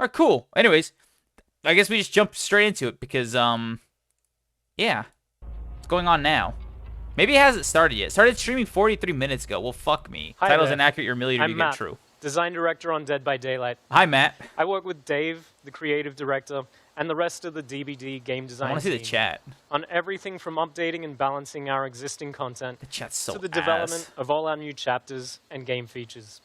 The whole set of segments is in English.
Alright, cool. Anyways, I guess we just jump straight into it because, yeah. What's going on now? Maybe it hasn't started yet. Started streaming 43 minutes ago. Well, fuck me. Hi Title's there. inaccurate, your million I'm to Matt, get true. design director on Dead by Daylight. Hi, Matt. I work with Dave, the creative director, and the rest of the DBD game design I want to see the team chat. on everything from updating and balancing our existing content The chat's so to the ass. development of all our new chapters and game features.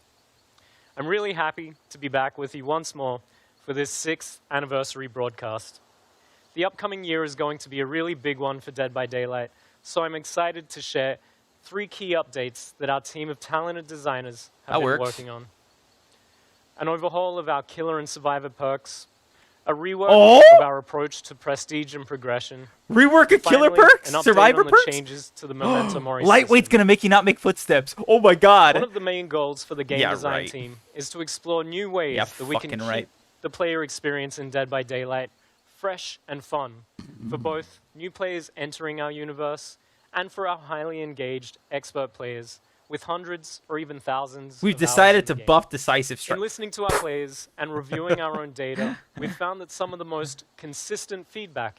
I'm really happy to be back with you once more for this 6th anniversary broadcast. The upcoming year is going to be a really big one for Dead by Daylight, so I'm excited to share 3 key updates that our team of talented designers have been working on. An overhaul of our killer and survivor perks, a rework of our approach to prestige and progression. Rework of killer Finally, perks? an update Survivor on the perks? changes to the Memento Mori Lightweight's system. gonna make you not make footsteps. Oh my god. One of the main goals for the game design team is to explore new ways that we can keep the player experience in Dead by Daylight fresh and fun for both new players entering our universe and for our highly engaged expert players with hundreds or even thousands We've of hours decided in to the game. buff decisive In strike. listening to our players and reviewing our own data, we've found that some of the most consistent feedback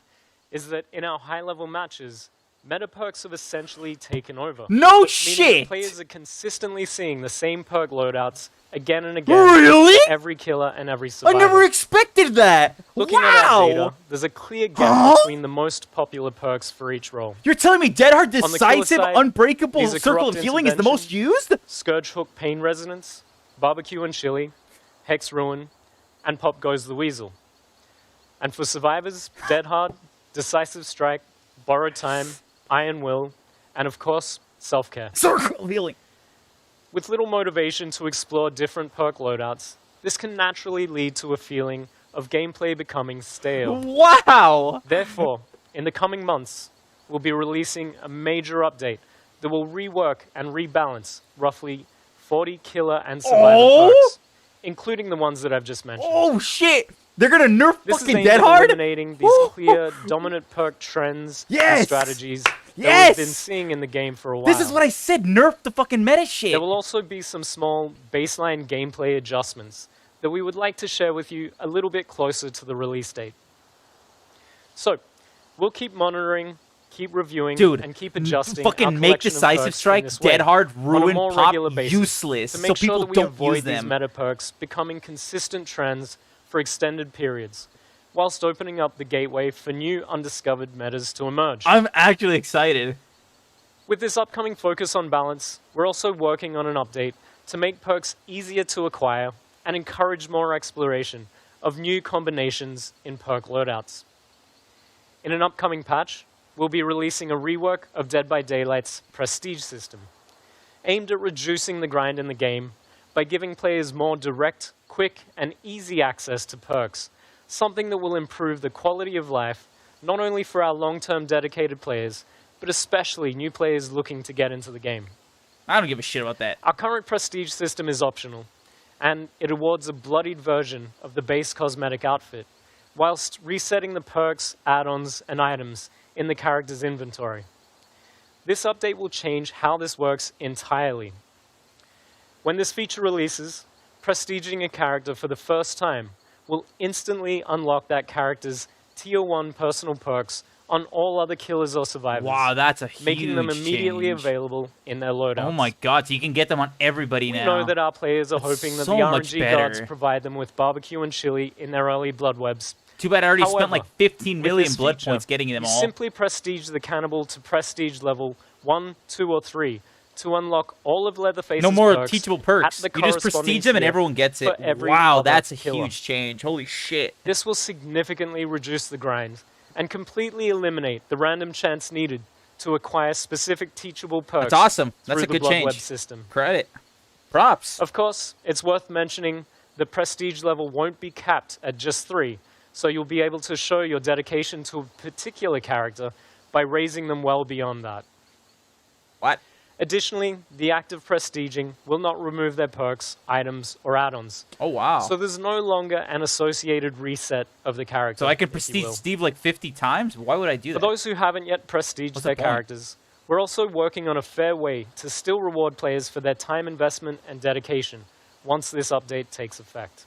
is that in our high-level matches, meta perks have essentially taken over. No Meaning shit! that players are consistently seeing the same perk loadouts again and again. Really? For every killer and every I survivor. never expected that. Looking at our data, there's a clear gap between the most popular perks for each role. You're telling me Dead Hard the killer Decisive side, Unbreakable these are Circle of Corrupt Healing is the most used? Scourge Hook Pain Resonance, Barbecue and Chili, Hex Ruin, and Pop Goes the Weasel. And for survivors, Dead Hard, Decisive Strike, Borrowed Time, Iron Will, and of course, Self-Care. Circle of Healing. With little motivation to explore different perk loadouts, this can naturally lead to a feeling of gameplay becoming stale. Wow! Therefore, in the coming months, we'll be releasing a major update that will rework and rebalance roughly 40 killer and survivor perks, including the ones that I've just mentioned. Oh shit! They're gonna nerf This fucking is Dead aimed at Hard? eliminating these clear dominant perk trends and strategies that we've been seeing in the game for a while. This is what I said, nerf the fucking meta shit. There will also be some small baseline gameplay adjustments that we would like to share with you a little bit closer to the release date. So, we'll keep monitoring, keep reviewing, and keep adjusting fucking make Decisive Strike, Dead Hard, Ruin, Pop useless to make so people sure that we don't avoid use these them. meta perks becoming consistent trends for extended periods, whilst opening up the gateway for new undiscovered metas to emerge. I'm actually excited. With this upcoming focus on balance, we're also working on an update to make perks easier to acquire and encourage more exploration of new combinations in perk loadouts. In an upcoming patch, we'll be releasing a rework of Dead by Daylight's prestige system, aimed at reducing the grind in the game by giving players more direct, quick, and easy access to perks, something that will improve the quality of life not only for our long-term dedicated players, but especially new players looking to get into the game. I don't give a shit about that. Our current prestige system is optional, and it awards a bloodied version of the base cosmetic outfit, whilst resetting the perks, add-ons, and items in the character's inventory. This update will change how this works entirely. When this feature releases, prestiging a character for the first time will instantly unlock that character's Tier 1 personal perks on all other killers or survivors. Wow, that's a huge making them immediately change. available in their loadouts. Oh my god, so you can get them on everybody We now. know that our players are hoping that so the much RNG better. gods provide them with barbecue and chili in their early blood webs. Too bad I already However, spent like 15 with million this blood feature, points getting them you all. simply prestige the cannibal to prestige level 1, 2, or 3 to unlock all of Leatherface's No more perks teachable perks. at the You just corresponding prestige them and tier everyone gets it. for every Wow, other that's a killer. huge change. Holy shit. This will significantly reduce the grind and completely eliminate the random chance needed to acquire specific teachable perks. That's awesome. That's through a the good blood change. web system. Credit. Props. Of course, it's worth mentioning the prestige level won't be capped at just 3, so you'll be able to show your dedication to a particular character by raising them well beyond that. What? Additionally, the act of prestiging will not remove their perks, items, or add-ons. Oh, wow. So there's no longer an associated reset of the character. So I can if you prestige will. Steve like 50 times? Why would I do For that? those who haven't yet prestiged What's their the point? characters, we're also working on a fair way to still reward players for their time investment and dedication once this update takes effect.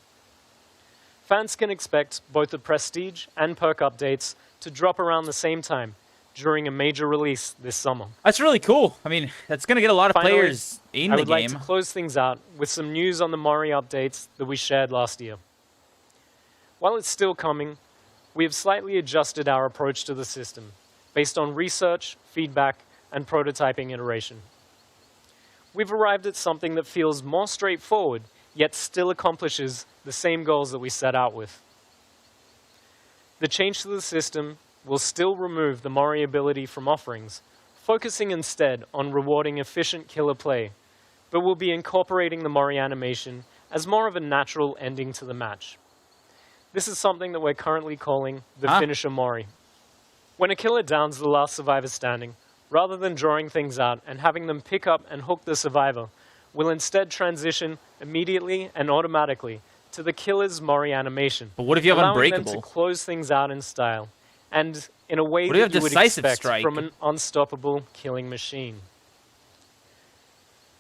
fans can expect both the Prestige and perk updates to drop around the same time during a major release this summer. That's really cool. I mean, that's going to get a lot of Finally, players in I the would like to game. close things out with some news on the Mori updates that we shared last year. While it's still coming, we have slightly adjusted our approach to the system based on research, feedback, and prototyping iteration. We've arrived at something that feels more straightforward, yet still accomplishes the same goals that we set out with. The change to the system will still remove the Mori ability from offerings, focusing instead on rewarding efficient killer play, but will be incorporating the Mori animation as more of a natural ending to the match. This is something that we're currently calling the finisher Mori. When a killer downs the last survivor standing, rather than drawing things out and having them pick up and hook the survivor, we'll instead transition immediately and automatically to the killer's Mori animation. But what if you have allowing Unbreakable? them to close things out in style, and in a way What if you that you have would Decisive expect Strike? from an unstoppable killing machine.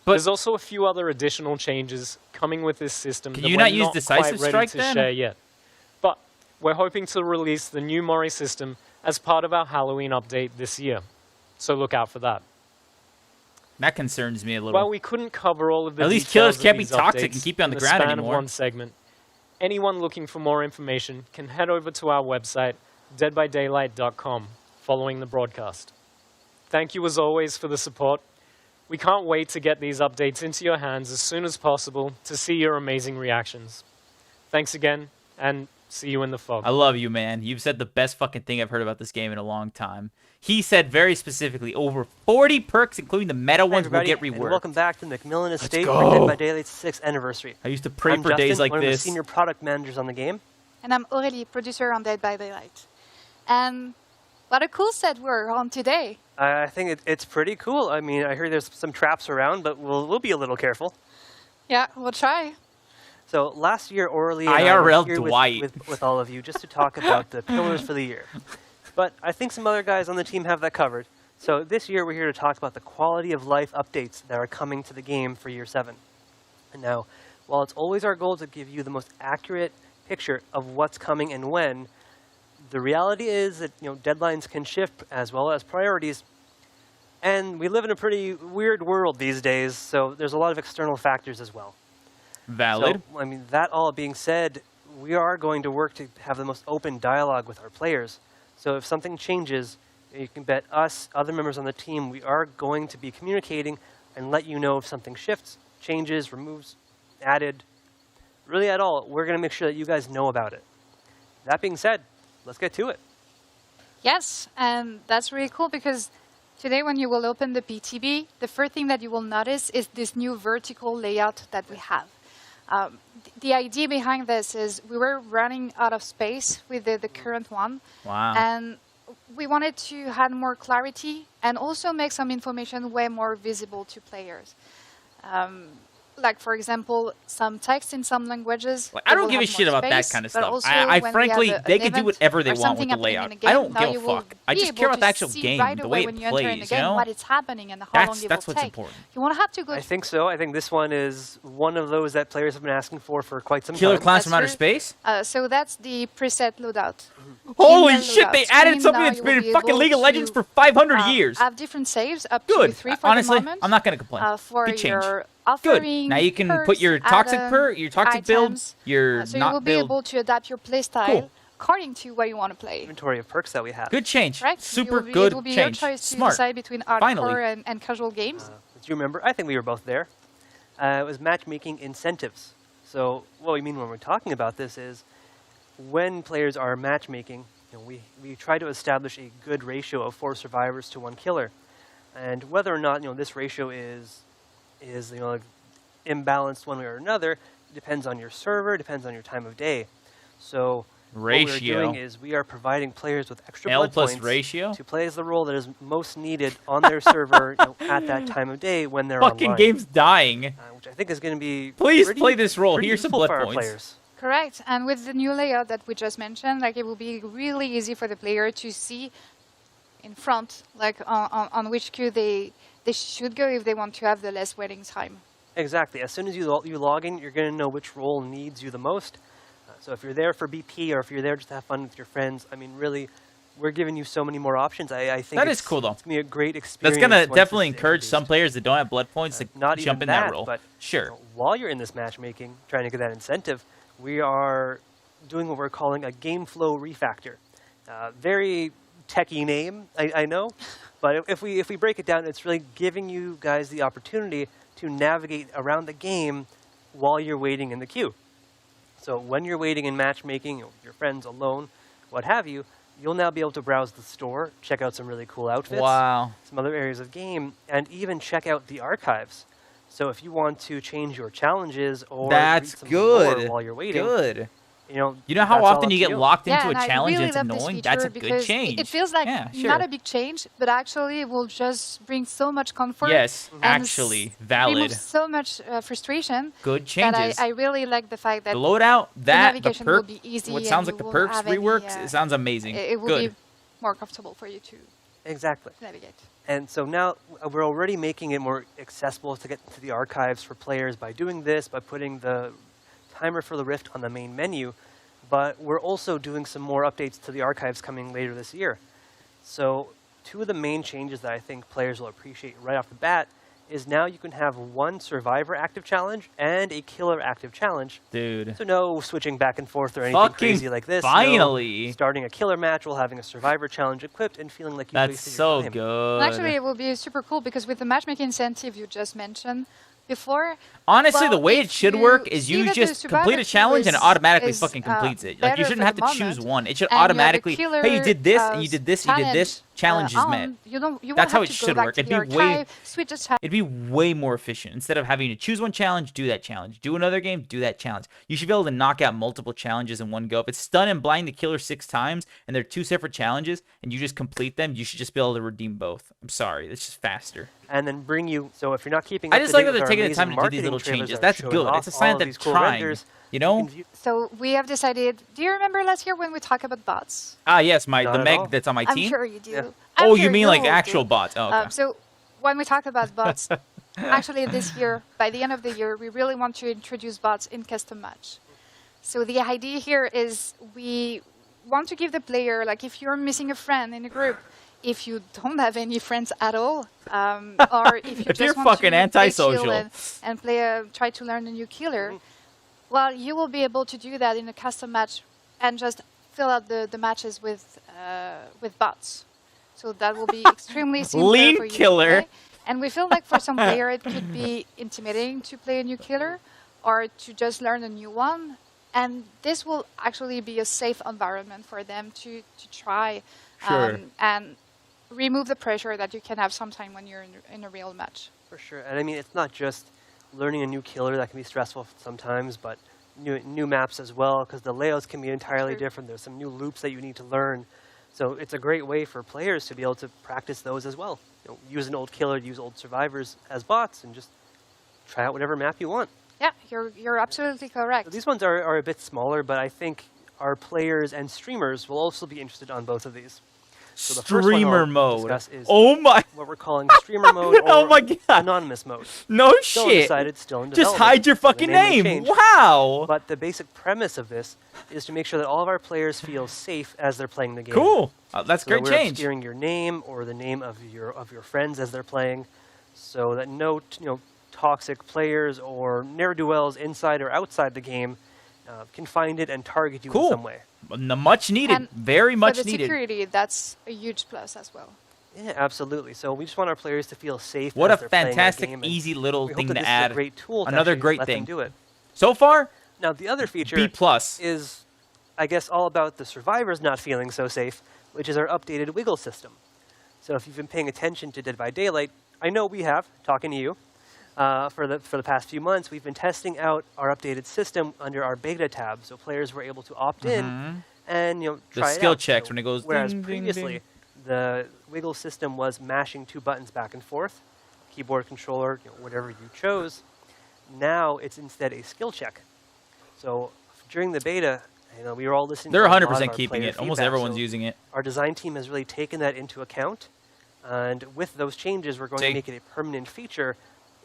But There's also a few other additional changes coming with this system Can that you we're not use not Decisive quite ready Strike to then? share yet. But we're hoping to release the new Mori system as part of our Halloween update this year. So look out for that. that concerns me a little. While we couldn't cover all of the At least details killers can't of be these toxic and updates keep you on in the ground span anymore. Of one segment, anyone looking for more information can head over to our website, deadbydaylight.com, following the broadcast. Thank you as always for the support. We can't wait to get these updates into your hands as soon as possible to see your amazing reactions. Thanks again, and see you in the fog. I love you, man. You've said the best fucking thing I've heard about this game in a long time. He said very specifically, over 40 perks, including the meta ones, will everybody, get and reworked. welcome back to Macmillan Estate go. for Dead by Daylight's 6th anniversary. I used to pray I'm for Justin, days like one of the this. senior product managers on the game. And I'm Aurélie, producer on Dead by Daylight. And what a cool set we're on today. I think it's pretty cool. I mean, I hear there's some traps around, but we'll be a little careful. Yeah, we'll try. So last year, Aurélie and I IRL were here Dwight. with all of you just to talk about the pillars for the year. But I think some other guys on the team have that covered. So this year, we're here to talk about the quality of life updates that are coming to the game for Year 7. And now, while it's always our goal to give you the most accurate picture of what's coming and when, the reality is that deadlines can shift as well as priorities. And we live in a pretty weird world these days, so there's a lot of external factors as well. Valid. So, I mean, that all being said, we are going to work to have the most open dialogue with our players. So if something changes, you can bet us, other members on the team, we are going to be communicating and let you know if something shifts, changes, removes, added, really at all. We're going to make sure that you guys know about it. That being said, let's get to it. Yes, and that's really cool because today when you will open the PTB, the first thing that you will notice is this new vertical layout that we have. The idea behind this is we were running out of space with the current one. Wow. And we wanted to add more clarity and also make some information way more visible to players. Like, for example, some text in some languages. Like, I don't give a shit about that kind of stuff. I frankly, they can do whatever they want with the layout. I don't give a fuck. I just care about the actual game, the way it plays, you know? What is happening and how long it will That's what's take. important. You won't have to go I think so. I think this one is one of those that players have been asking for quite some Killer time. Clowns from That's Outer true. Space? So that's the preset loadout. Holy In the shit, they loadout added screen, something now that's you been will in be fucking able League of Legends to, for 500 years. Have different saves up to Good. 3 for Honestly, the moment. I'm not going to complain. For Good change. your Good. offering, Now you can put perks, your toxic add-on your toxic build, items. your So you not will be build. able to adapt your playstyle Cool. according to what you want to play. Inventory of perks that we have. Good change. Right? Super It good will be change. your choice to Smart. decide between Finally. hardcore and casual games. Do you remember? I think we were both there. It was matchmaking incentives. So what we mean when we're talking about this is when players are matchmaking, we try to establish a good ratio of 4 survivors to 1 killer. And whether or not this ratio is imbalanced one way or another depends on your server, depends on your time of day. So what we're Ratio. doing is we are providing players with extra L blood plus points ratio? to play as the role that is most needed on their server at that time of day when they're Fucking online. game's dying. Which I think is going to be Please pretty- play this role. pretty Here's some useful blood for our points. players. Correct. And with the new layout that we just mentioned, like it will be really easy for the player to see in front, like on which queue they should go if they want to have the less waiting time. Exactly. As soon as you log in, you're going to know which role needs you the most. So if you're there for BP or if you're there just to have fun with your friends, I mean, really, we're giving you so many more options. I think That is cool, though. It's going to be a great experience. That's gonna once this definitely is encourage some introduced. players that don't have blood points to Not jump even in that role. But Sure. while you're in this matchmaking, trying to get that incentive, we are doing what we're calling a game flow refactor. Very techie name, I know, but if we break it down, it's really giving you guys the opportunity to navigate around the game while you're waiting in the queue. So when you're waiting in matchmaking, your friends alone, what have you, you'll now be able to browse the store, check out some really cool outfits, Wow. some other areas of game, and even check out the archives. So if you want to change your challenges or That's read some lore good. while you're waiting, Good. you know You know how that's all often up you to get locked into and a I challenge really and it's love this annoying? feature That's a good because change. It feels like Yeah, sure. not a big change, but actually it will just bring so much comfort. Yes, and actually, valid. remove so much frustration. Good That changes. I really like the fact that The loadout, the navigation will perk, be easy what and sounds you like the won't perks have any, reworks, it sounds amazing. it will Good. be more comfortable for you to exactly. navigate. And so now we're already making it more accessible to get to the archives for players by doing this, by putting the timer for the Rift on the main menu. But we're also doing some more updates to the archives coming later this year. So two of the main changes that I think players will appreciate right off the bat is now you can have one survivor active challenge and a killer active challenge. Dude. So no switching back and forth or anything Fucking crazy like this. finally. No starting a killer match while having a survivor challenge equipped and feeling like you That's wasted so your time. good. And actually, it will be super cool because with the matchmaking incentive you just mentioned before. Honestly, the well, way it if should you work is see you that the just complete a survivor challenge and it queue automatically is, fucking completes it. Like, you better shouldn't for have the to choose moment, one. It should and you have a automatically, killer, hey, you did this, and you did this, you did this. Challenge is met. You won't That's how have it to go should back work. to It'd the be way- archive, switch a tab. It'd be way more efficient. Instead of having to choose one challenge, do that challenge. Do another game, do that challenge. You should be able to knock out multiple challenges in one go. If it's stun and blind the killer 6 times, and they're 2 separate challenges, and you just complete them, you should just be able to redeem both. I'm sorry, it's just faster. And then bring you. So if you're not keeping, I up just to like date that with they're our taking the time amazing to do these marketing little trailers changes. that are That's showing good. off It's a all sign of that these they're cool trying. renders, You know? can view- So we have decided. Do you remember last year when we talked about bots? Ah, yes, the Not at all. Meg that's on my I'm team. sure you do. Yeah. I'm Oh, sure you mean like all actual do. bots? Oh, okay. So when we talk about bots, actually this year, by the end of the year, we really want to introduce bots in custom match. So the idea here is we want to give the player, like if you're missing a friend in a group, if you don't have any friends at all, or if you If just you're want fucking to play chill antisocial. and play try to learn a new killer, well, you will be able to do that in a custom match and just fill out the matches with bots. So that will be extremely simple Lean for you to killer. play. And we feel like for some player it could be intimidating to play a new killer or to just learn a new one. And this will actually be a safe environment for them to try Sure. and remove the pressure that you can have sometime when you're in a real match. For sure. And I mean, it's not just learning a new killer that can be stressful sometimes, but new maps as well, because the layouts can be entirely Sure. different. There's some new loops that you need to learn. So it's a great way for players to be able to practice those as well. You know, use an old killer, use old survivors as bots, and just try out whatever map you want. Yeah, you're absolutely correct. So these ones are a bit smaller, but I think our players and streamers will also be interested on both of these. So the first one Streamer I'll mode. discuss is Oh my. what we're calling streamer mode or Oh my God. anonymous mode. No Still shit. undecided, still in Just development, hide your so the fucking may name. change. Wow. But the basic premise of this is to make sure that all of our players feel safe as they're playing the game. Cool. That's So that great we're change. obscuring your name or the name of your friends as they're playing, so that no toxic players or ne'er-do-wells inside or outside the game can find it and target you Cool. in some way. Much needed. And Very much for the needed. security, that's a huge plus as well. Yeah, absolutely. So we just want our players to feel safe. What as a they're playing that fantastic, game, and easy little we hope thing that to this add. Is a great tool to Another actually great let them thing. do it. So far, Now the other feature B plus. is, I guess, all about the survivors not feeling so safe, which is our updated wiggle system. So if you've been paying attention to Dead by Daylight, I know we have, talking to you, for the past few months, we've been testing out our updated system under our beta tab, so players were able to opt in and The try it skill out. checks So when it goes whereas ding, ding, previously ding. the wiggle system was mashing 2 buttons back and forth, keyboard controller, whatever you chose. Now it's instead a skill check. So during the beta, we were all listening. They're to a lot of 100% our keeping player it. Almost feedback, everyone's so using it. our design team has really taken that into account, and with those changes, we're going See? to make it a permanent feature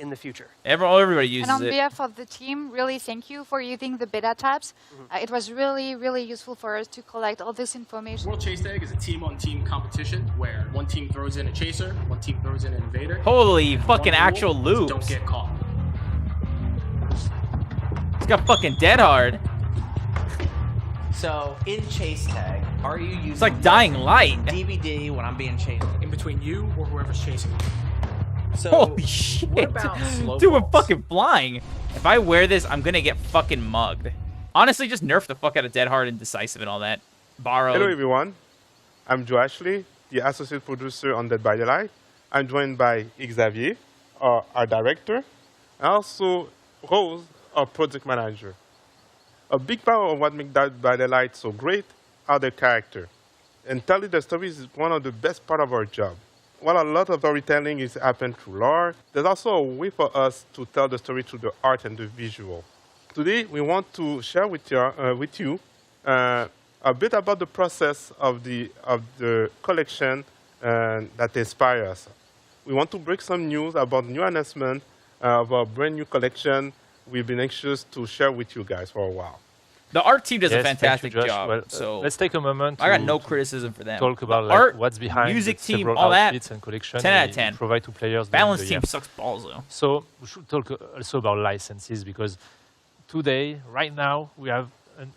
in the future. Everybody uses And on it. behalf of the team, really thank you for using the beta tabs. It was really, really useful for us to collect all this information. World Chase Tag is a team-on-team competition where one team throws in a chaser, one team throws in an invader. Holy and fucking one rule actual is loops. Don't get caught. It's got fucking dead hard. So in chase tag, are you using It's like Dying Light. DVD when I'm being chased? In between you or whoever's chasing you. So Holy shit. what about slow Dude, we're balls? fucking flying. If I wear this, I'm gonna get fucking mugged. Honestly, just nerf the fuck out of Dead Hard and Decisive and all that. Borrowed. Hello everyone, I'm Joe Ashley, the associate producer on Dead by Daylight. I'm joined by Xavier, our director, and also Rose, our project manager. A big part of what makes Dead by Daylight so great are the characters. And telling the stories is one of the best part of our job. While a lot of storytelling is happened through lore, there's also a way for us to tell the story through the art and the visual. Today, we want to share with you a bit about the process of the collection that inspires us. We want to break some news about new announcement of a brand new collection we've been anxious to share with you guys for a while. The art team does a Yes, thank fantastic you, Josh. job. Well, so let's take a moment. I got to- no to criticism for them. Talk about The like, art, what's behind music the team, several all that. outfits and collections 10 out of we 10. provide to players. during Balance the team year. sucks balls though. So we should talk also about licenses because today, right now, we have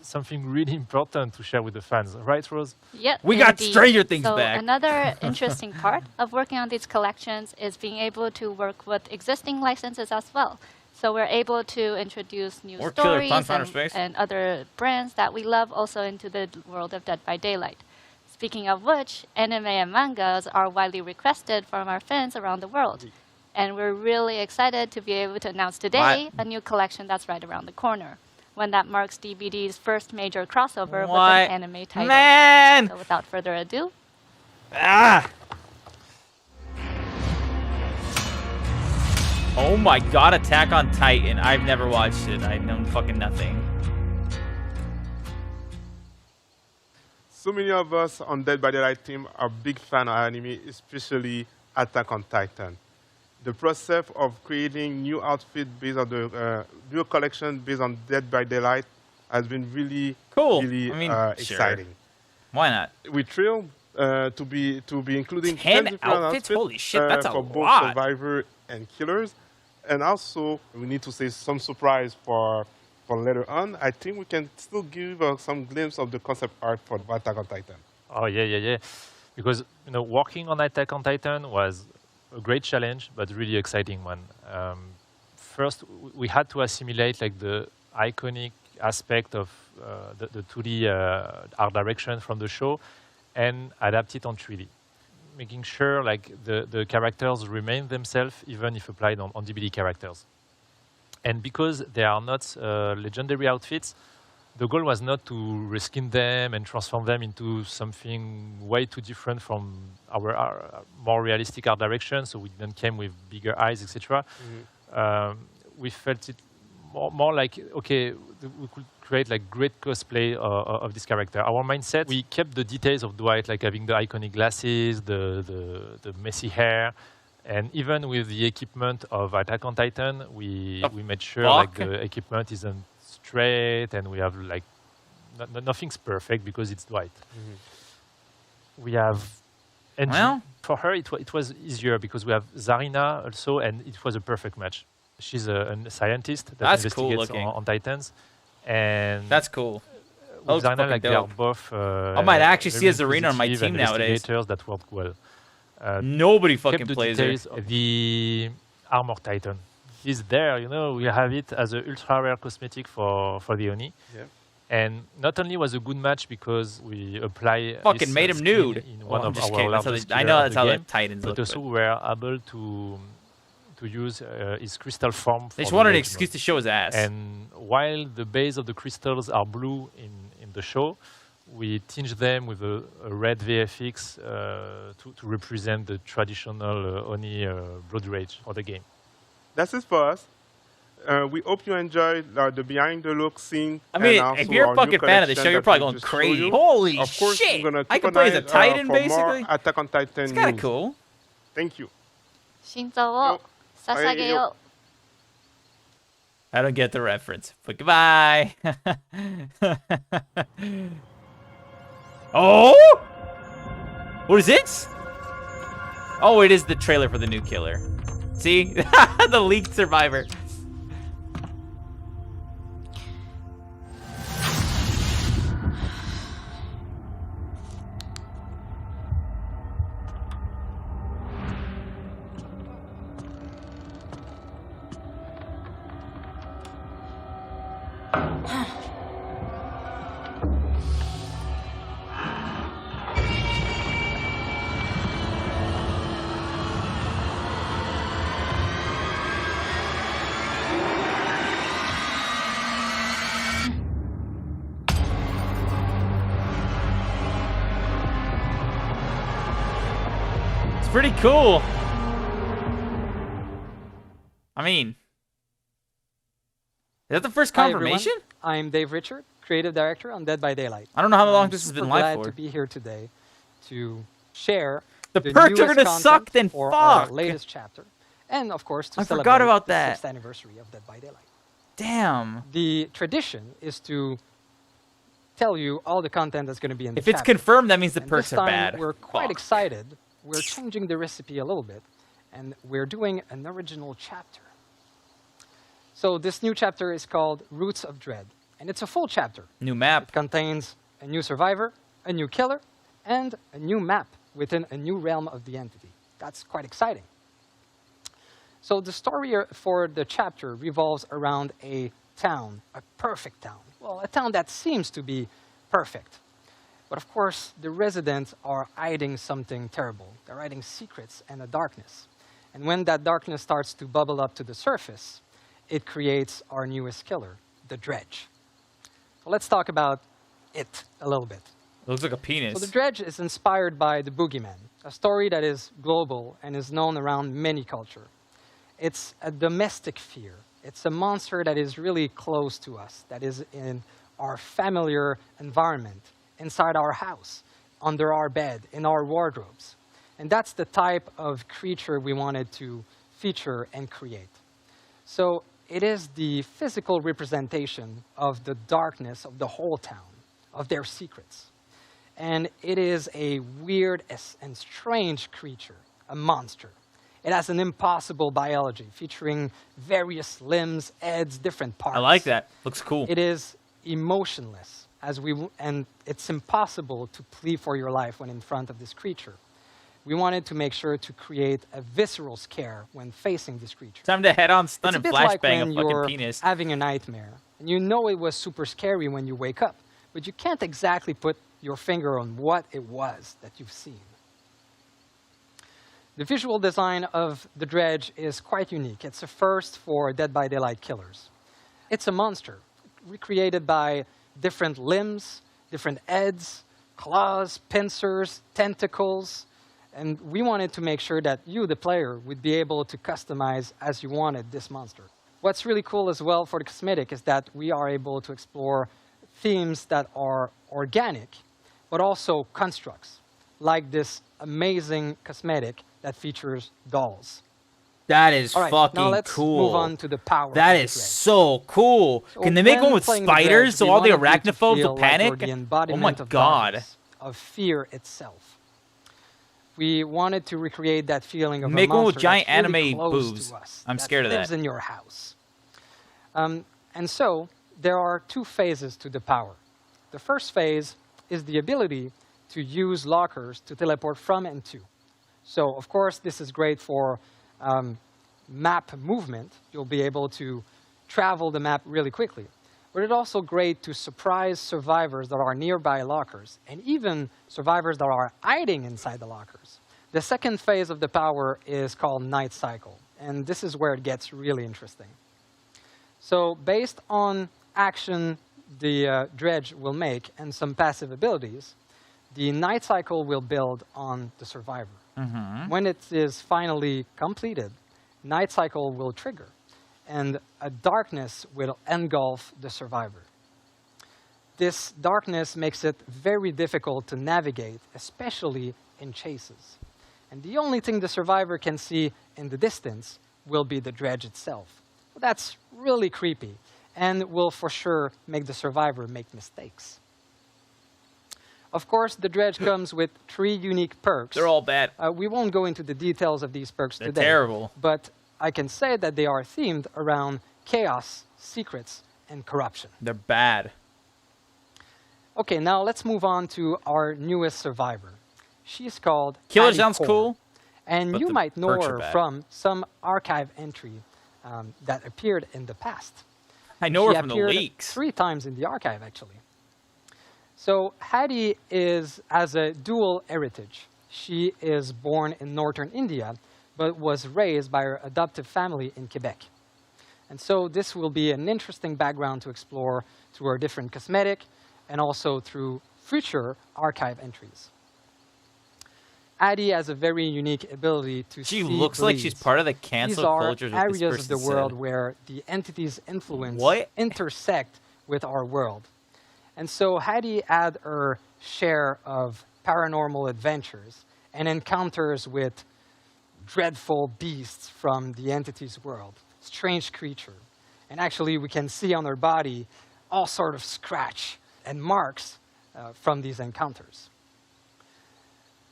something really important to share with the fans, right, Rose? Yeah, We got indeed. Stranger Things so back. Another interesting part of working on these collections is being able to work with existing licenses as well. So we're able to introduce new Or Killer stories Clown Counter Space. and other brands that we love also into the world of Dead by Daylight. Speaking of which, anime and mangas are widely requested from our fans around the world. And we're really excited to be able to announce today a new collection that's right around the corner. One that marks DBD's first major crossover with What? an anime title. Man! So without further ado, Ah! Oh my god, Attack on Titan. I've never watched it. I know fucking nothing. So many of us on Dead by Daylight team are big fan of anime, especially Attack on Titan. The process of creating new outfit based on the new collection based on Dead by Daylight has been really, Cool. really I mean, sure. exciting. Why not? We're thrilled to be including 10 different outfits? Holy shit, that's a for both lot. Survivor and Killers, and also we need to say some surprise for later on. I think we can still give some glimpse of the concept art for Attack on Titan. Oh yeah. Because working on Attack on Titan was a great challenge, but really exciting one. First, we had to assimilate like the iconic aspect of the 2D art direction from the show and adapt it on 3D, making sure like the characters remain themselves even if applied on DBD characters. And because they are not legendary outfits, the goal was not to reskin them and transform them into something way too different from our more realistic art direction. So we then came with bigger eyes, etc. We felt it more like, okay, we could create like great cosplay of this character. Our mindset, we kept the details of Dwight, like having the iconic glasses, the messy hair, and even with the equipment of Attack on Titan, we made sure like the equipment isn't straight, and we have like nothing's perfect because it's Dwight. We have, and for her it was easier because we have Zarina also, and it was a perfect match. She's a scientist that investigates on Titans, and that's cool. With Zarina, like they are both. I might actually see a Zarina on my team nowadays. That worked well. Nobody fucking plays her. The Armor Titan. He's there, we have it as an ultra rare cosmetic for the Oni. Yeah. And not only was a good match because we apply fucking made him nude in one of just our kidding. largest I know that's how the game, Titans look. But also we were able to use his crystal form. They just wanted an excuse to show his ass. And while the base of the crystals are blue in the show, we tinge them with a red VFX to represent the traditional Oni Blood Rage for the game. That's it for us. We hope you enjoyed the behind the look scene. I mean, and if you're a fucking fan of the show, you're probably going crazy. Holy of course, shit! We're gonna I keep can an play as eye, a Titan, for basically. More Attack on Titan It's kind of news. cool. Thank you. 心臓を捧げよう。I don't get the reference, but goodbye. Oh! What is this? Oh, it is the trailer for the new killer. See? The leaked survivor. Pretty cool. I mean, is that the first confirmation? Hi, everyone. I'm Dave Richard, creative director on Dead by Daylight. I don't know how long this has been live glad for. to be here today to share the perks are gonna suck. Then for fuck. Our latest chapter, and of course to celebrate forgot about the that. 6th anniversary of Dead by Daylight. Damn. The tradition is to tell you all the content that's going to be in the If it's chapter. confirmed, that means the And perks this are time bad. We're quite Fuck. excited. We're changing the recipe a little bit, and we're doing an original chapter. So this new chapter is called Roots of Dread, and it's a full chapter. New map. It contains a new survivor, a new killer, and a new map within a new realm of the entity. That's quite exciting. So the story for the chapter revolves around a town, a perfect town. Well, a town that seems to be perfect. But of course, the residents are hiding something terrible. They're hiding secrets and a darkness. And when that darkness starts to bubble up to the surface, it creates our newest killer, the Dredge. So let's talk about it a little bit. It looks like a penis. So the Dredge is inspired by the Boogeyman, a story that is global and is known around many cultures. It's a domestic fear. It's a monster that is really close to us, that is in our familiar environment, inside our house, under our bed, in our wardrobes. And that's the type of creature we wanted to feature and create. So it is the physical representation of the darkness of the whole town, of their secrets. And it is a weird and strange creature, a monster. It has an impossible biology, featuring various limbs, heads, different parts. I like that. Looks cool. It is emotionless, and it's impossible to plead for your life when in front of this creature. We wanted to make sure to create a visceral scare when facing this creature. Time to head on, stun, and It's a bit like flashbang when a fucking you're penis. having a nightmare, and you know it was super scary when you wake up, but you can't exactly put your finger on what it was that you've seen. The visual design of the Dredge is quite unique. It's a first for Dead by Daylight killers. It's a monster, recreated by different limbs, different heads, claws, pincers, tentacles, and we wanted to make sure that you, the player, would be able to customize as you wanted this monster. What's really cool as well for the cosmetic is that we are able to explore themes that are organic, but also constructs, like this amazing cosmetic that features dolls. That is All right, fucking now let's cool. move on to the power. That of the is Dredge. so cool. So Can they make when one with playing the spiders Dredge, so we all the wanted you to arachnophobes feel will like panic? you're the Oh my embodiment of god. darkness, of fear itself. We wanted to recreate that feeling of Make a one with monster giant that's really anime close boobs. to us, I'm that scared of lives that. in your house. And so there are two phases to the power. The first phase is the ability to use lockers to teleport from and to. So of course this is great for map movement. You'll be able to travel the map really quickly. But it's also great to surprise survivors that are nearby lockers, and even survivors that are hiding inside the lockers. The second phase of the power is called Night Cycle, and this is where it gets really interesting. So based on action the Dredge will make and some passive abilities, the Night Cycle will build on the survivor. When it is finally completed, Night Cycle will trigger, and a darkness will engulf the survivor. This darkness makes it very difficult to navigate, especially in chases. And the only thing the survivor can see in the distance will be the Dredge itself. But that's really creepy and will for sure make the survivor make mistakes. Of course, the dredge comes with 3 unique perks. They're all bad. We won't go into the details of these perks They're today. terrible. But I can say that they are themed around chaos, secrets, and corruption. They're bad. Okay, now let's move on to our newest survivor. She's called Killer Addie sounds Core, cool, and but you the might know perks are her bad. from some archive entry that appeared in the past. I know She her from the appeared leaks. 3 times in the archive, actually. So Hattie has a dual heritage. She is born in northern India, but was raised by her adoptive family in Quebec. And so this will be an interesting background to explore through her different cosmetic and also through future archive entries. Addie has a very unique ability to see She looks like she's bleeds. part of the These cancel are culture. Is what this areas of the person world said. where the entity's influence What? intersect with our world. And so Hattie had her share of paranormal adventures and encounters with dreadful beasts from the entity's world, strange creature. And actually, we can see on her body all sort of scratch and marks from these encounters.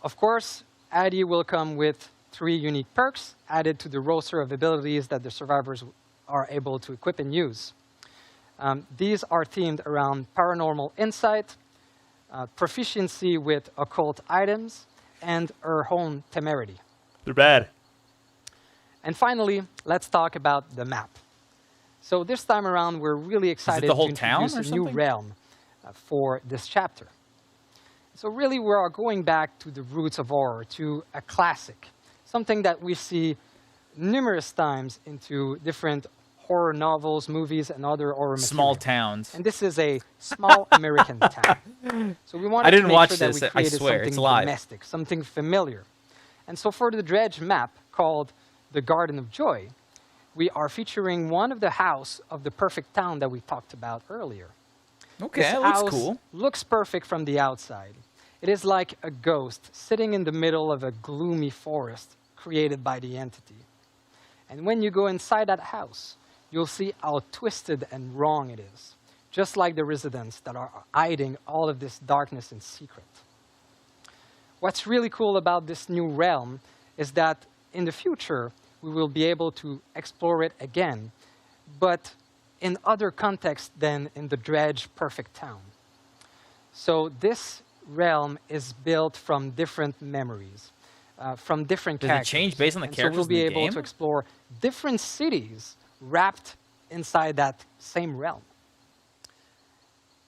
Of course, Addie will come with 3 unique perks added to the roster of abilities that the survivors are able to equip and use. These are themed around paranormal insight, proficiency with occult items, and her own temerity. They're bad. And finally, let's talk about the map. So this time around, we're really excited the whole to town introduce or a new something? realm for this chapter. So really, we are going back to the roots of horror, to a classic, something that we see numerous times into different horror novels, movies, and other horror Small material. towns. And this is a small American town. So we wanted I didn't to make watch sure that this, we I created swear, something it's live. domestic, something familiar. And so for the dredge map called the Garden of Joy, we are featuring one of the house of the perfect town that we talked about earlier. Okay, This that looks house cool. looks perfect from the outside. It is like a ghost sitting in the middle of a gloomy forest created by the entity. And when you go inside that house, you'll see how twisted and wrong it is, just like the residents that are hiding all of this darkness in secret. What's really cool about this new realm is that in the future, we will be able to explore it again, but in other contexts than in the dredge perfect town. So this realm is built from different memories, from different Does it characters. change based on the And characters So we'll be in the able game? to explore different cities wrapped inside that same realm.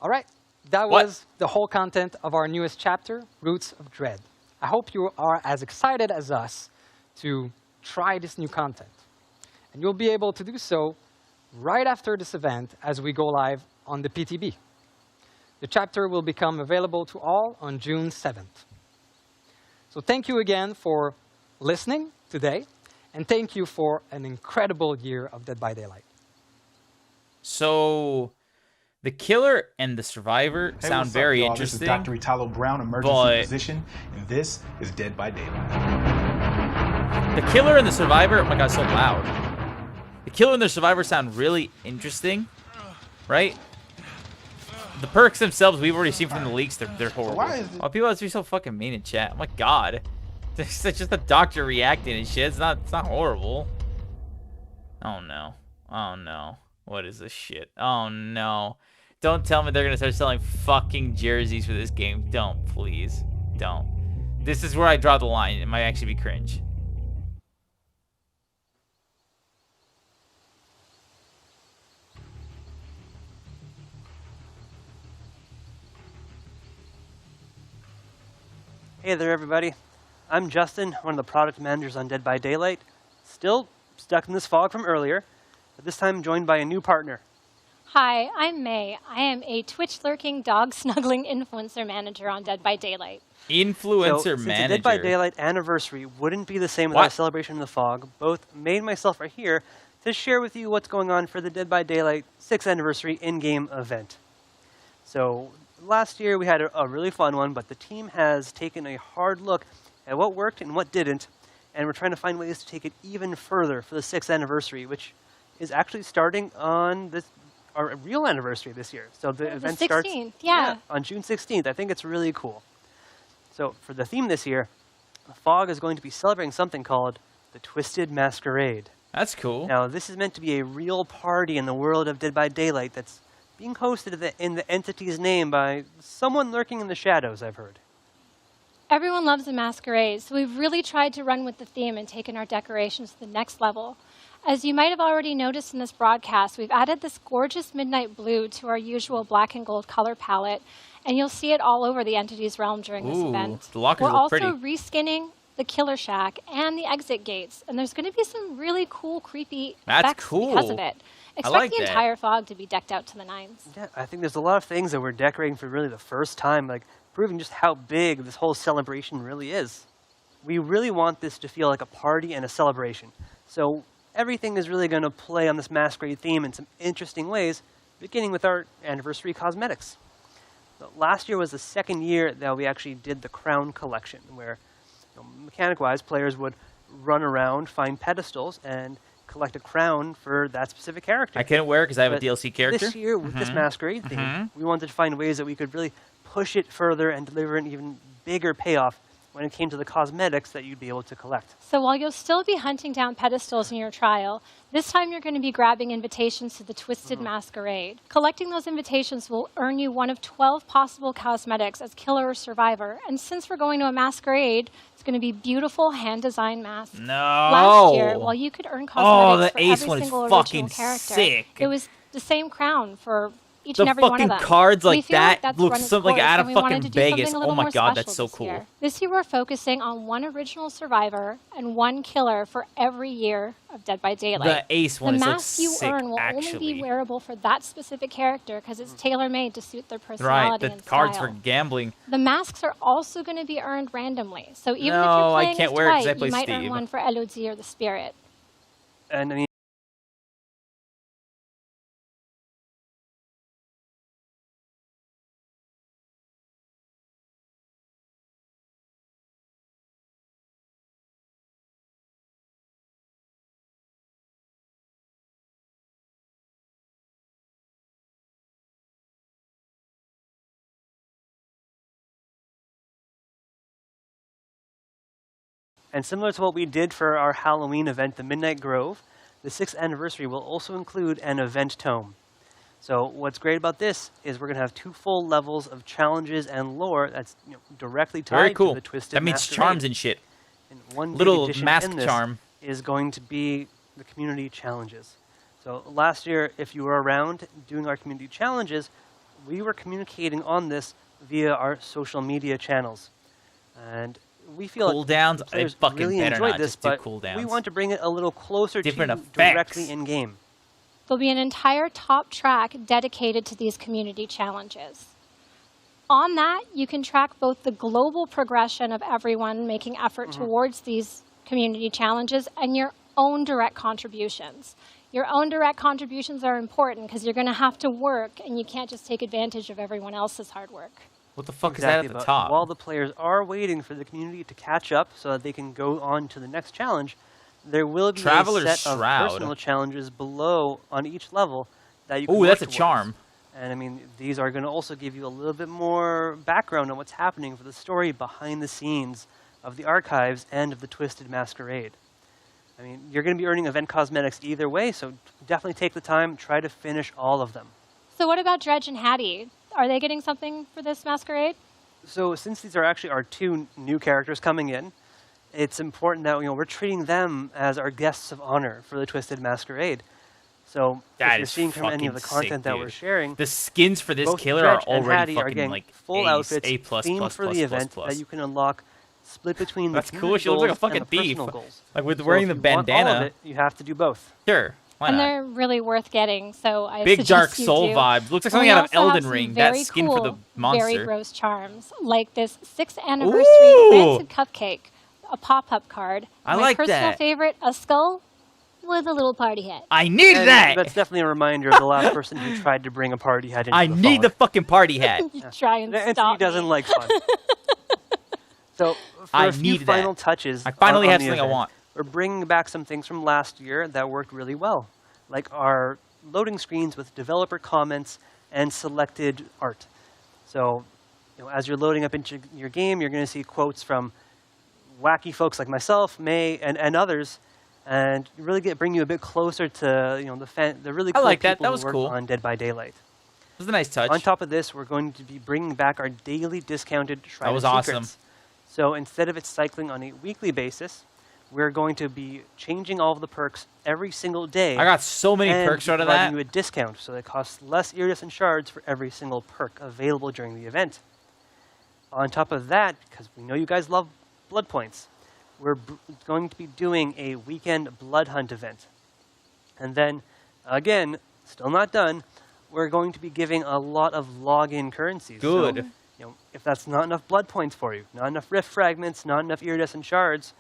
All right, that What? was the whole content of our newest chapter, Roots of Dread. I hope you are as excited as us to try this new content. And you'll be able to do so right after this event as we go live on the PTB. The chapter will become available to all on June 7th. So thank you again for listening today, and thank you for an incredible year of Dead by Daylight. So, the killer and the survivor Hey, sound what's very up, y'all? interesting. This is Dr. Italo Brown, emergency but- physician, and this is Dead by Daylight. The killer and the survivor, oh my god, so loud. The killer and the survivor sound really interesting, right? The perks themselves, we've already seen from the leaks, they're horrible. why is it- Oh, people have to be so fucking mean in chat. Oh my god. It's just a doctor reacting and shit. It's not horrible. Oh no. Oh no. What is this shit? Oh no. Don't tell me they're gonna start selling fucking jerseys for this game. Don't, please. Don't. This is where I draw the line. It might actually be cringe. Hey there, everybody. I'm Justin, one of the product managers on Dead by Daylight. Still stuck in this fog from earlier, but this time joined by a new partner. Hi, I'm May. I am a Twitch-lurking, dog-snuggling influencer manager on Dead by Daylight. Influencer So, since manager. the Dead by Daylight anniversary wouldn't be the same without What? a celebration in the fog, both May and myself are here to share with you what's going on for the Dead by Daylight 6th anniversary in-game event. So last year we had a really fun one, but the team has taken a hard look at what worked and what didn't, and we're trying to find ways to take it even further for the 6th anniversary, which is actually starting on our real anniversary this year. So the event the 16th, starts yeah. on June 16th. I think it's really cool. So for the theme this year, Fog is going to be celebrating something called the Twisted Masquerade. That's cool. Now, this is meant to be a real party in the world of Dead by Daylight that's being hosted in the entity's name by someone lurking in the shadows, I've heard. Everyone loves a masquerade, so we've really tried to run with the theme and taken our decorations to the next level. As you might have already noticed in this broadcast, we've added this gorgeous midnight blue to our usual black and gold color palette, and you'll see it all over the entity's realm during this event. The lockers We're look also pretty. reskinning the killer shack and the exit gates, and there's going to be some really cool, creepy That's effects cool. because of it. Expect like the that. entire Fog to be decked out to the nines. Yeah, I think there's a lot of things that we're decorating for really the first time, like proving just how big this whole celebration really is. We really want this to feel like a party and a celebration. So everything is really going to play on this masquerade theme in some interesting ways, beginning with our anniversary cosmetics. So last year was the second year that we actually did the Crown Collection, where mechanic-wise, players would run around, find pedestals, and collect a crown for that specific character. I couldn't wear it because I have But a DLC character. This year, with this masquerade theme, we wanted to find ways that we could really push it further and deliver an even bigger payoff when it came to the cosmetics that you'd be able to collect. So while you'll still be hunting down pedestals in your trial, this time you're going to be grabbing invitations to the Twisted Masquerade. Collecting those invitations will earn you one of 12 possible cosmetics as killer or survivor. And since we're going to a masquerade, it's going to be beautiful hand-designed masks. No. Last year, while you could earn cosmetics the for ace every one is single fucking original character, sick. it was the same crown for each The and every one of fucking them. cards We like feel like that that's look run its something like course, out and of we wanted fucking to do Vegas. something a little Oh my more god, that's special so this cool. year. This year we're focusing on one original survivor and one killer for every year of Dead by Daylight. The ace one the is mask you sick, earn will only actually. be wearable for that specific character because it's tailor-made to suit their Right, personality the and cards style. for gambling. The masks are also going to be earned randomly. So even if No, you're I playing can't as wear it 'cause I Dwight, play you might Steve. earn one for Elodie or the Spirit. And I mean, and similar to what we did for our Halloween event, the Midnight Grove, the 6th anniversary will also include an event tome. So what's great about this is we're going to have 2 full levels of challenges and lore that's directly tied Very cool. to the Twisted That means Masquerade. charms and shit. And one big Little addition mask in this charm. is going to be the community challenges. So last year, if you were around doing our community challenges, we were communicating on this via our social media channels. And we feel Cooldowns? like They players fucking really better enjoyed not this, just do but cooldowns. we want to bring it a little closer Different to effects. directly in-game. There'll be an entire top track dedicated to these community challenges. On that, you can track both the global progression of everyone making effort towards these community challenges and your own direct contributions. Your own direct contributions are important because you're going to have to work, and you can't just take advantage of everyone else's hard work. What the fuck Exactly, is that at but the top? while the players are waiting for the community to catch up so that they can go on to the next challenge, there will be Traveler's a set Shroud. of personal challenges below on each level that you can Ooh, work that's a towards. charm. And I mean, these are going to also give you a little bit more background on what's happening for the story behind the scenes of the archives and of the Twisted Masquerade. I mean, you're going to be earning event cosmetics either way, so definitely take the time, try to finish all of them. So what about Dredge and Hattie? Are they getting something for this masquerade? So since these are actually our 2 new characters coming in, it's important that we're treating them as our guests of honor for the Twisted Masquerade. So That if you're is seeing from any of the fucking content sick, that we're dude. sharing, The skins for this both killer are Dredge and already Hattie are fucking getting like full ace, outfits A++++++. themed for the event that you can unlock, split between the That's cool. community She looks like a goals fucking and the thief. personal goals. Like with So wearing if the you want all of bandana. it, you have to do both. Sure. Why And not? they're really worth getting, so I Big suggest Dark you Soul do. vibes. Looks like And we something out of also have Elden some Ring. That very skin cool, for the monster. Very gross charms, like this 6th anniversary Ooh! Rancid Cupcake, a pop-up card. I My like personal that. favorite, a skull with a little party hat. I need And that. that's definitely a reminder of the last person who tried to bring a party hat into I the need the fog. fucking party hat. You try and The entity stop doesn't me. like fun. So for I a few need that. final touches, I finally on have the something I event, want. We're bringing back some things from last year that worked really well, like our loading screens with developer comments and selected art. So as you're loading up into your game, you're going to see quotes from wacky folks like myself, May, and others, and really bring you a bit closer to the really cool people who work on Dead by Daylight. It was a nice touch. On top of this, we're going to be bringing back our daily discounted Shrine That was of awesome. Secrets. So instead of it cycling on a weekly basis, we're going to be changing all of the perks every single day. I got so many perks out of that. And providing you a discount, so it costs less iridescent shards for every single perk available during the event. On top of that, because we know you guys love blood points, we're going to be doing a weekend blood hunt event. And then, again, still not done, we're going to be giving a lot of login currencies. Good. So, if that's not enough blood points for you, not enough rift fragments, not enough iridescent shards,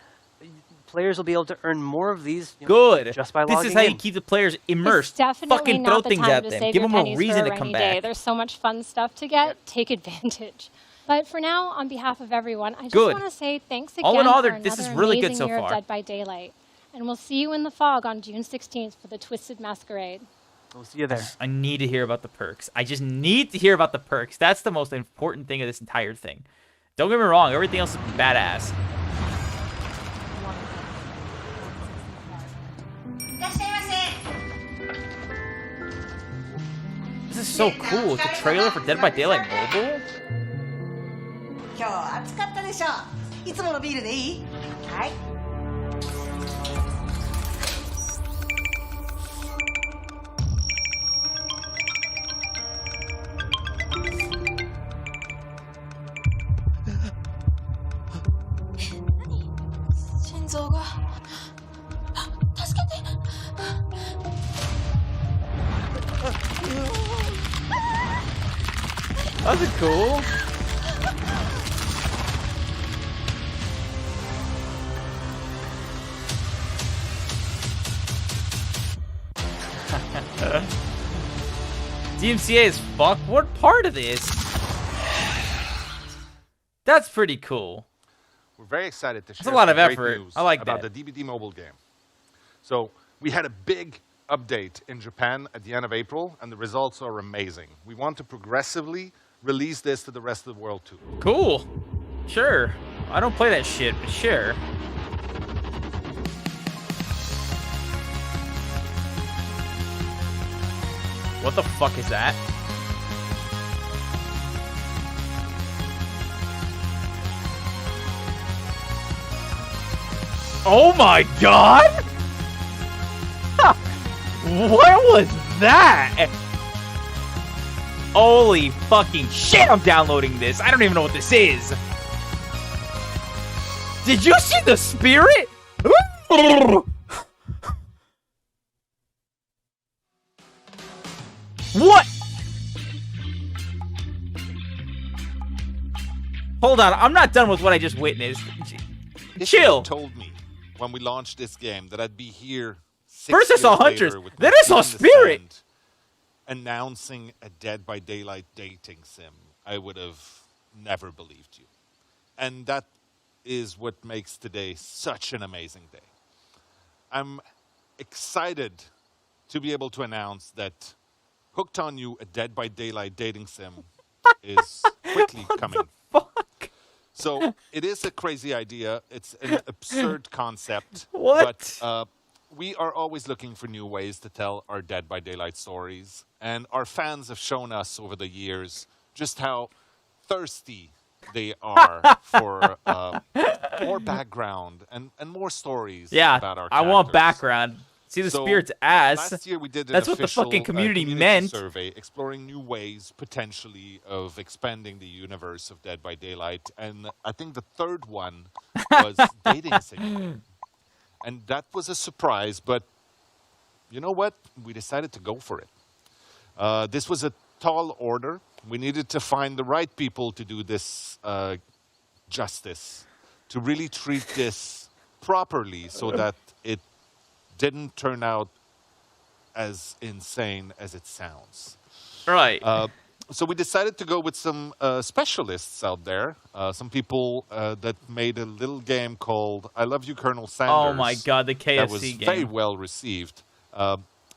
players will be able to earn more of these just by logging in. This is how you keep the players immersed. It's definitely Fucking not throw the things time at to them. save Give your them a pennies reason for a to come rainy day. back. There's so much fun stuff to get. Take advantage. But for now, on behalf of everyone, I just Good. want to say thanks again All in all, for this is another really good amazing so year far. of Dead by Daylight. And we'll see you in the fog on June 16th for the Twisted Masquerade. We'll see you there. I need to hear about the perks. I just need to hear about the perks. That's the most important thing of this entire thing. Don't get me wrong. Everything else is badass. This is so cool. It's a trailer for Dead by Daylight Mobile? 今日は暑かったでしょ。いつものビールでいい？はい。心臓が。助けて。 That's cool. DMCA is fuck. What part of this? That's pretty cool. We're very excited to share a lot of some great effort. news I like about that. the DVD mobile game. So we had a big update in Japan at the end of April, and the results are amazing. We want to progressively release this to the rest of the world too. Cool. Sure. I don't play that shit, but sure. What the fuck is that? Oh my god! What was that? Holy fucking shit, I'm downloading this. I don't even know what this is. Did you see the spirit? What? Hold on, I'm not done with what I just witnessed. Chill. If you told me when we launched this game that I'd be here First I saw Hunters, then I saw Spirit. Announcing a Dead by Daylight dating sim, I would have never believed you. And that is what makes today such an amazing day. I'm excited to be able to announce that Hooked on You, a Dead by Daylight dating sim, is quickly coming. So it is a crazy idea. It's an absurd concept. What? But we are always looking for new ways to tell our Dead by Daylight stories. And our fans have shown us over the years just how thirsty they are for more background and more stories about our characters. I want background. See the spirit's ass. Last year we did an That's what the official, fucking community meant. survey exploring new ways potentially of expanding the universe of Dead by Daylight, and I think the third one was dating sim. And that was a surprise, but you know what? We decided to go for it. This was a tall order. We needed to find the right people to do this justice, to really treat this properly so that it didn't turn out as insane as it sounds. Right. So we decided to go with some specialists out there, some people that made a little game called I Love You, Colonel Sanders. Oh my god, the KFC that was game. very well received.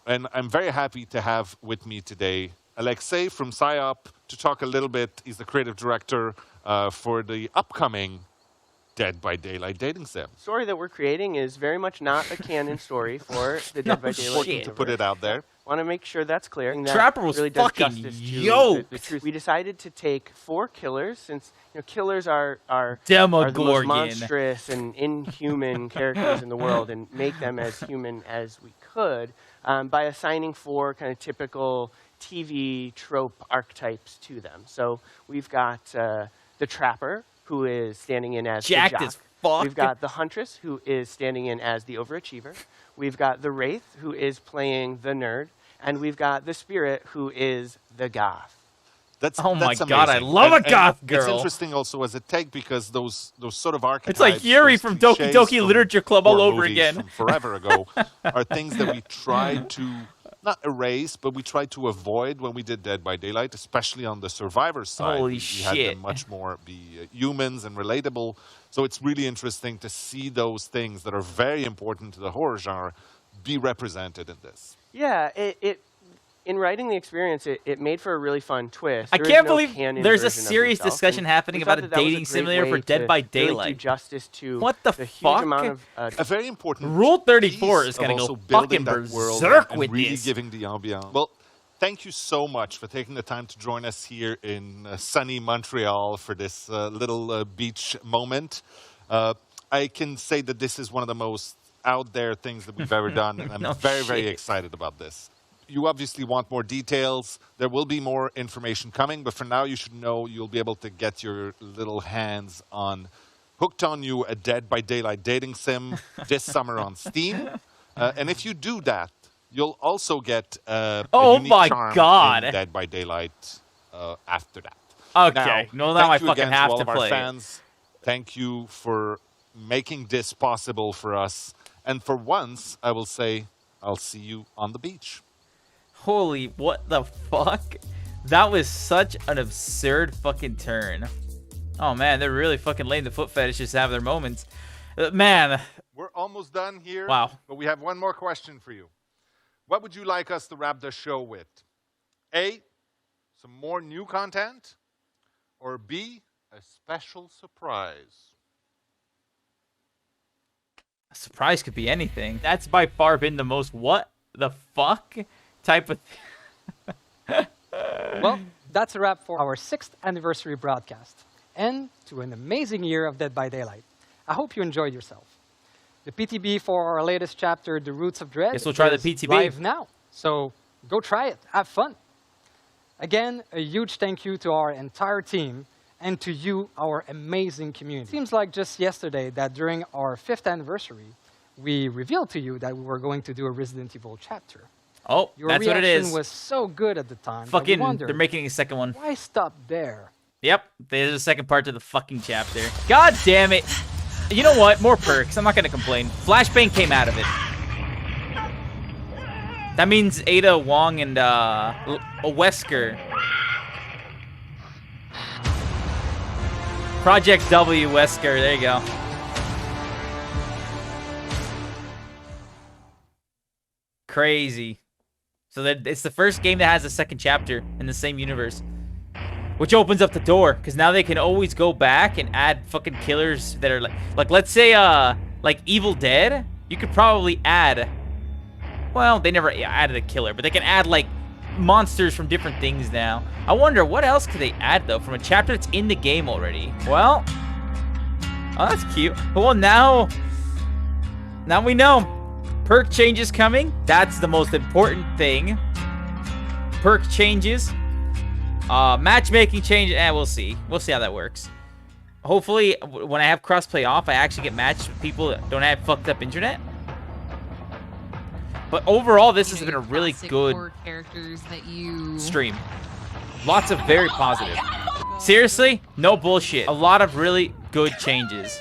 And I'm very happy to have with me today Alexei from PsyOp to talk a little bit. He's the creative director for the upcoming Dead by Daylight dating sim. The story that we're creating is very much not a canon story for the Dead by Daylight universe. To put it out there. Want to make sure that's clear. That Trapper was really does fucking justice to yoked. the truth. We decided to take 4 killers, since killers are the most monstrous and inhuman characters in the world, and make them as human as we could by assigning 4 kind of typical TV trope archetypes to them. So we've got the Trapper, who is standing in as Jacked the jock. as fuck. We've got the Huntress, who is standing in as the overachiever. We've got the Wraith, who is playing the nerd. And we've got the Spirit, who is the goth. That's oh my that's god, I amazing. love a goth It's girl. interesting also as a take because those sort of archetypes. It's like Yuri from Doki Doki Literature Club all over again. From forever ago are things that we tried to not erase, but we tried to avoid when we did Dead by Daylight, especially on the survivor side. Holy we shit. had them much more be humans and relatable. So it's really interesting to see those things that are very important to the horror genre be represented in this. Yeah, in writing the experience, it made for a really fun twist. I can't believe there's a serious discussion happening about a dating simulator for Dead by Daylight. Really do justice to what the huge fuck? amount of, a very important Rule 34 is going to go fucking berserk and with really this. giving the ambiance. Well, thank you so much for taking the time to join us here in sunny Montreal for this little beach moment. I can say that this is one of the most out there things that we've ever done, and I'm very excited about this. You obviously want more details. There will be more information coming, but for now you should know you'll be able to get your little hands on Hooked on You, a Dead by Daylight dating sim this summer on Steam. And if you do that, you'll also get a unique charm in Dead by Daylight after that. Okay, now I fucking have to play. Fans. Thank you for making this possible for us. And for once, I will say, I'll see you on the beach. Holy, what the fuck? That was such an absurd fucking turn. Oh man, they're really fucking letting the foot fetishes have their moments. Man. We're almost done here. Wow. But we have one more question for you. What would you like us to wrap the show with? A, some more new content? Or B, a special surprise? A surprise could be anything. That's by far been the most what the fuck type of Well, that's a wrap for our 6th anniversary broadcast. And to an amazing year of Dead by Daylight. I hope you enjoyed yourself. The PTB for our latest chapter, The Roots of Dread, Guess we'll try the is PTB live now. So go try it. Have fun. Again, a huge thank you to our entire team and to you, our amazing community. It seems like just yesterday that during our 5th anniversary, we revealed to you that we were going to do a Resident Evil chapter. Oh, Your that's what it is. reaction was so good at the time. Fucking, wondered, they're making a second one. why stop there? Yep, there's a second part to the fucking chapter. God damn it. You know what? More perks. I'm not going to complain. Flashbang came out of it. That means Ada, Wong, and Wesker. Project W, Wesker. There you go. Crazy. So that it's the first game that has a second chapter in the same universe. Which opens up the door, because now they can always go back and add fucking killers that are like let's say, like Evil Dead, you could probably add, well, they never added a killer, but they can add, like, monsters from different things now. I wonder, what else could they add, though, from a chapter that's in the game already? Well, oh, that's cute. Well, now we know. Perk changes coming. That's the most important thing. Perk changes. Matchmaking change, we'll see. We'll see how that works. Hopefully, when I have crossplay off, I actually get matched with people that don't have fucked up internet. But overall, this has been a really good characters that you stream. Lots of very positive. Seriously, no bullshit. A lot of really good changes.